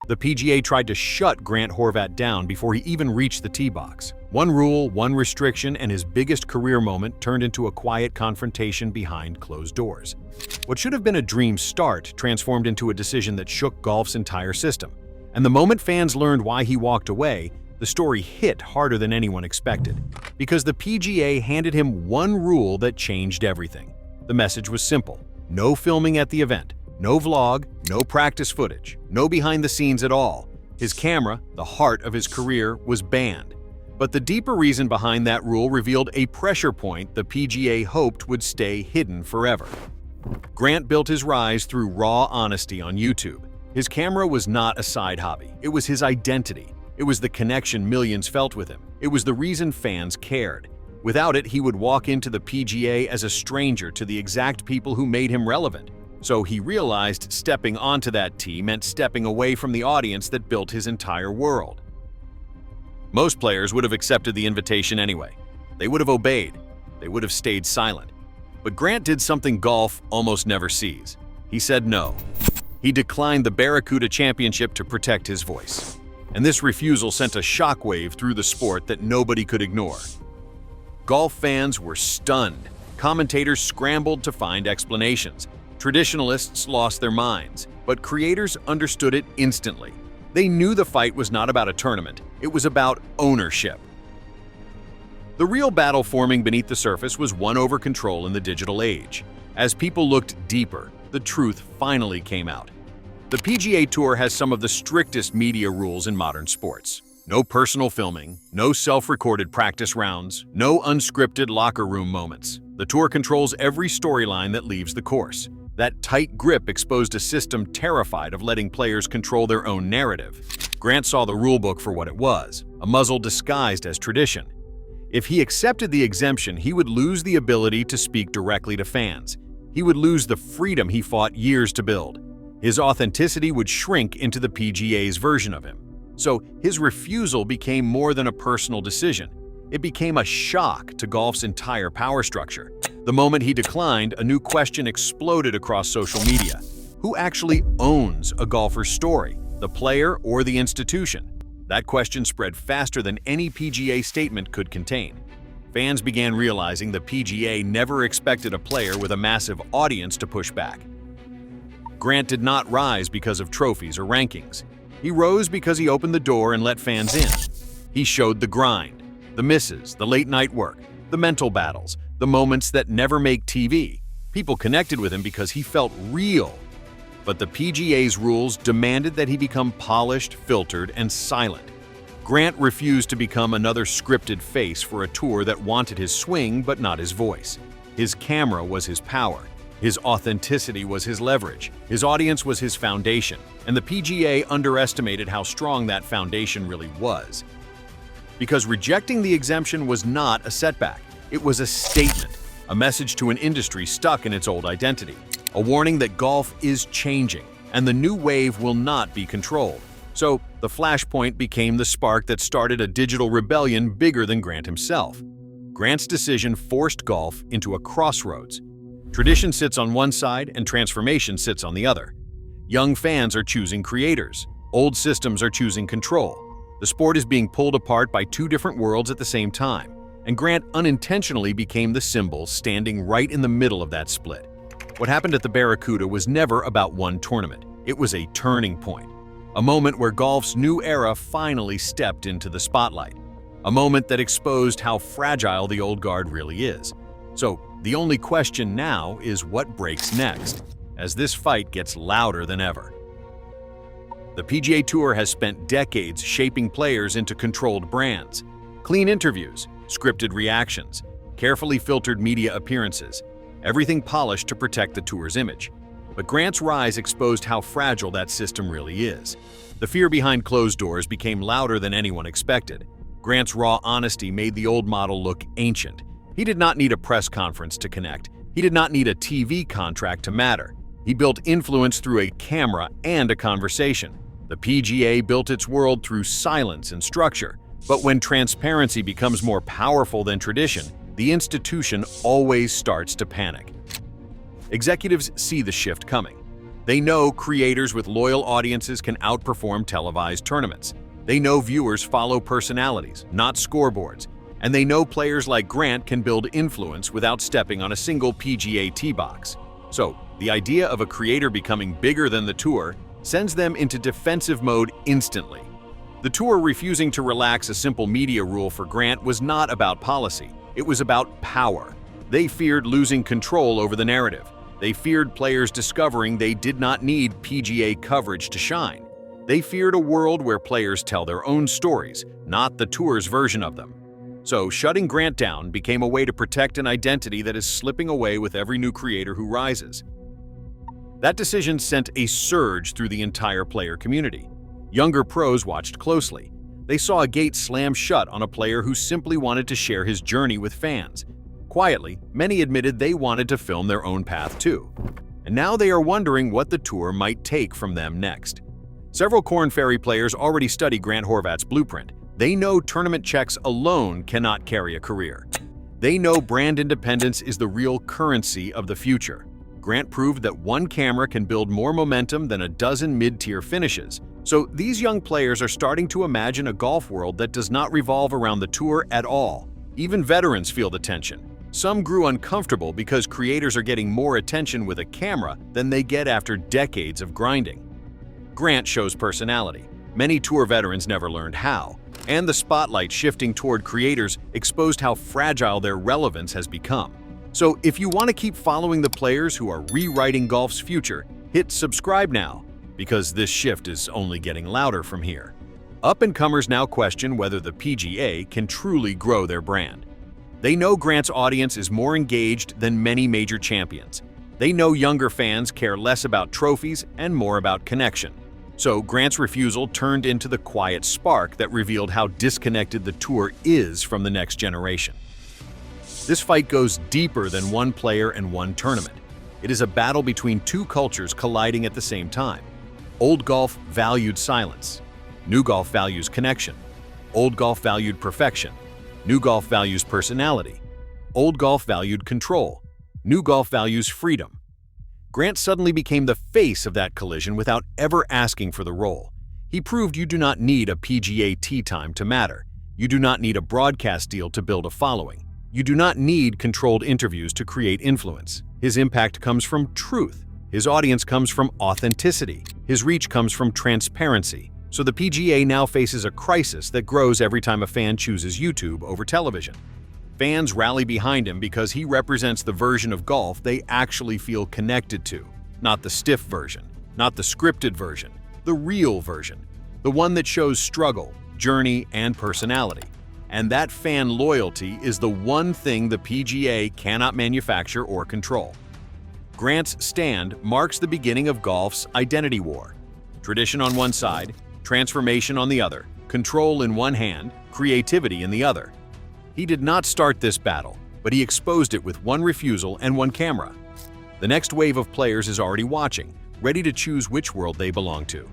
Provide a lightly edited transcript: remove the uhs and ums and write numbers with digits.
The PGA tried to shut Grant Horvat down before he even reached the tee box. One rule, one restriction, and his biggest career moment turned into a quiet confrontation behind closed doors. What should have been a dream start transformed into a decision that shook golf's entire system. And the moment fans learned why he walked away, the story hit harder than anyone expected. Because the PGA handed him one rule that changed everything. The message was simple: no filming at the event, no vlog, no practice footage, no behind the scenes at all. His camera, the heart of his career, was banned. But the deeper reason behind that rule revealed a pressure point the PGA hoped would stay hidden forever. Grant built his rise through raw honesty on YouTube. His camera was not a side hobby. It was his identity. It was the connection millions felt with him. It was the reason fans cared. Without it, he would walk into the PGA as a stranger to the exact people who made him relevant. So he realized stepping onto that tee meant stepping away from the audience that built his entire world. Most players would have accepted the invitation anyway. They would have obeyed. They would have stayed silent. But Grant did something golf almost never sees. He said no. He declined the Barracuda Championship to protect his voice. And this refusal sent a shockwave through the sport that nobody could ignore. Golf fans were stunned. Commentators scrambled to find explanations. Traditionalists lost their minds, but creators understood it instantly. They knew the fight was not about a tournament, it was about ownership. The real battle forming beneath the surface was one over control in the digital age. As people looked deeper, the truth finally came out. The PGA Tour has some of the strictest media rules in modern sports. No personal filming, no self-recorded practice rounds, no unscripted locker room moments. The tour controls every storyline that leaves the course. That tight grip exposed a system terrified of letting players control their own narrative. Grant saw the rulebook for what it was, a muzzle disguised as tradition. If he accepted the exemption, he would lose the ability to speak directly to fans. He would lose the freedom he fought years to build. His authenticity would shrink into the PGA's version of him. So his refusal became more than a personal decision. It became a shock to golf's entire power structure. The moment he declined, a new question exploded across social media. Who actually owns a golfer's story, the player or the institution? That question spread faster than any PGA statement could contain. Fans began realizing the PGA never expected a player with a massive audience to push back. Grant did not rise because of trophies or rankings. He rose because he opened the door and let fans in. He showed the grind, the misses, the late-night work, the mental battles, the moments that never make TV. People connected with him because he felt real. But the PGA's rules demanded that he become polished, filtered, and silent. Grant refused to become another scripted face for a tour that wanted his swing but not his voice. His camera was his power. His authenticity was his leverage. His audience was his foundation. And the PGA underestimated how strong that foundation really was. Because rejecting the exemption was not a setback. It was a statement, a message to an industry stuck in its old identity, a warning that golf is changing, and the new wave will not be controlled. So, the flashpoint became the spark that started a digital rebellion bigger than Grant himself. Grant's decision forced golf into a crossroads. Tradition sits on one side and transformation sits on the other. Young fans are choosing creators. Old systems are choosing control. The sport is being pulled apart by two different worlds at the same time, and Grant unintentionally became the symbol standing right in the middle of that split. What happened at the Barracuda was never about one tournament. It was a turning point. A moment where golf's new era finally stepped into the spotlight. A moment that exposed how fragile the old guard really is. So, the only question now is what breaks next, as this fight gets louder than ever. The PGA Tour has spent decades shaping players into controlled brands. Clean interviews, scripted reactions, carefully filtered media appearances, everything polished to protect the tour's image. But Grant's rise exposed how fragile that system really is. The fear behind closed doors became louder than anyone expected. Grant's raw honesty made the old model look ancient. He did not need a press conference to connect. He did not need a TV contract to matter. He built influence through a camera and a conversation. The PGA built its world through silence and structure. But when transparency becomes more powerful than tradition, the institution always starts to panic. Executives see the shift coming. They know creators with loyal audiences can outperform televised tournaments. They know viewers follow personalities, not scoreboards. And they know players like Grant can build influence without stepping on a single PGA tee box. So, the idea of a creator becoming bigger than the tour sends them into defensive mode instantly. The tour refusing to relax a simple media rule for Grant was not about policy. It was about power. They feared losing control over the narrative. They feared players discovering they did not need PGA coverage to shine. They feared a world where players tell their own stories, not the tour's version of them. So, shutting Grant down became a way to protect an identity that is slipping away with every new creator who rises. That decision sent a surge through the entire player community. Younger pros watched closely. They saw a gate slam shut on a player who simply wanted to share his journey with fans. Quietly, many admitted they wanted to film their own path too. And now they are wondering what the tour might take from them next. Several Korn Ferry players already study Grant Horvat's blueprint. They know tournament checks alone cannot carry a career. They know brand independence is the real currency of the future. Grant proved that one camera can build more momentum than a dozen mid-tier finishes. So these young players are starting to imagine a golf world that does not revolve around the tour at all. Even veterans feel the tension. Some grew uncomfortable because creators are getting more attention with a camera than they get after decades of grinding. Grant shows personality. Many tour veterans never learned how. And the spotlight shifting toward creators exposed how fragile their relevance has become. So if you want to keep following the players who are rewriting golf's future, hit subscribe now, because this shift is only getting louder from here. Up-and-comers now question whether the PGA can truly grow their brand. They know Grant's audience is more engaged than many major champions. They know younger fans care less about trophies and more about connection. So Grant's refusal turned into the quiet spark that revealed how disconnected the tour is from the next generation. This fight goes deeper than one player and one tournament. It is a battle between two cultures colliding at the same time. Old golf valued silence. New golf values connection. Old golf valued perfection. New golf values personality. Old golf valued control. New golf values freedom. Grant suddenly became the face of that collision without ever asking for the role. He proved you do not need a PGA tee time to matter. You do not need a broadcast deal to build a following. You do not need controlled interviews to create influence. His impact comes from truth. His audience comes from authenticity. His reach comes from transparency. So the PGA now faces a crisis that grows every time a fan chooses YouTube over television. Fans rally behind him because he represents the version of golf they actually feel connected to. Not the stiff version, not the scripted version, the real version. The one that shows struggle, journey, and personality. And that fan loyalty is the one thing the PGA cannot manufacture or control. Grant's stand marks the beginning of golf's identity war. Tradition on one side, transformation on the other, control in one hand, creativity in the other. He did not start this battle, but he exposed it with one refusal and one camera. The next wave of players is already watching, ready to choose which world they belong to.